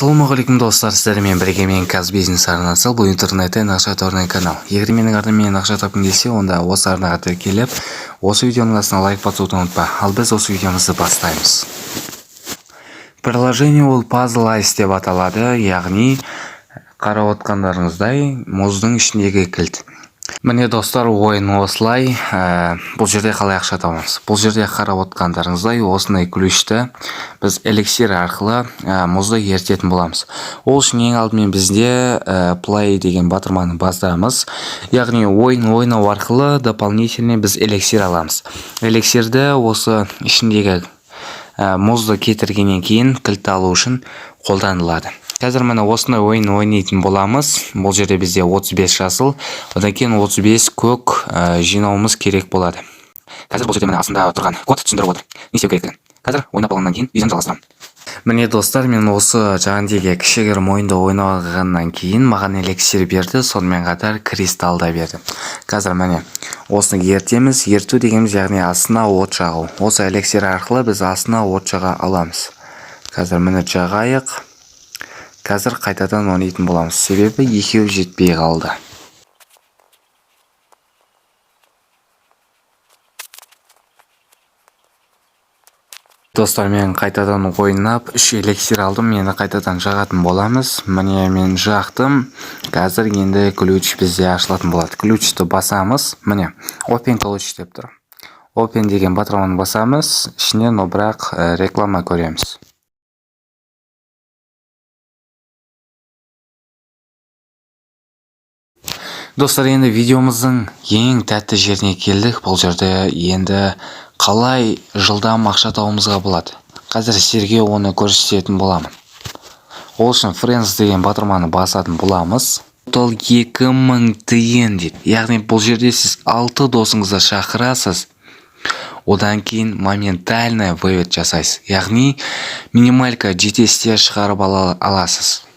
Ассалаумағалейкум достар, сіздермен бірге мен Казбизнес арнасы. Бұл интернеттен ақша табатын канал. Егер менің артымнан ақша тапқың келсе, онда осы арнаға тіркеліп, осы видеоның астына лайк басуды ұмытпа. Ал біз осы видеомызды бастаймыз. Приложение ол Puzzle Ice деп аталады, яғни қарап отқандарыңыздай мұздың ішіндегі кілт. Міне достар, ойын осылай. Бұл жерде қалай ақша табамыз? Бұл жерде қарап отқандарыңыздай осындай ключті біз эликсир арқылы мұзды ерітетін боламыз. Ол үшін ең алдымен бізде play деген батырманы басамыз. Яғни ойын ойнау арқылы дополнительно біз эликсир аламыз. Эликсирді осы ішіндегі мұзды кетіргеннен кейін кілт алу үшін қолданылады. Қазір міне осындай ойын ойнайтын боламыз. Бұл жерде бізде 35 жасыл, одан кейін 35 көк жинауымыз керек болады. Қазір бұл жерде міне астында тұрған код түсіндіріп отыр. Не істеу керектігін. Қазір ойнап болғаннан кейін видеоны жалғастырамын. Міне достар, мен осы жаңағыдегі кішігірім ойынды ойнағаннан кейін маған эликсир берді, сонымен қатар кристалл да берді. Қазір міне осыны ертеміз. Ерту дегеніміз яғни астына от жағу. Осы эликсир арқылы біз астына от жаға аламыз. Қазір міне жағайық. Қазір қайтадан ойнайтын боламыз. Себебі екеуі жетпей қалды. Достар, мен қайтадан ойнап 3 эликсир алдым. Енді қайтадан жағатын боламыз. Міне мен жақтым. Қазір енді ключ бізде ашылатын болады. Ключті басамыз. Міне open ключ деп тұр. Open деген батырманы басамыз. Ішінен бірақ реклама көреміз. Достар, енді видеомыздың ең тәтті жеріне келдік. Бұл жерде енді қалай жылдам ақша табуымызға болады. Қазір сіздерге оны көрсететін боламын. Ол үшін Friends деген батырманы басатын боламыз. Ол 2000 тиын дейді. Яғни бұл жерде сіз 6 досыңызды шақырасыз. Одан кейін моментально вывод жасайсыз. Яғни минималька жетесте шығарып аласыз.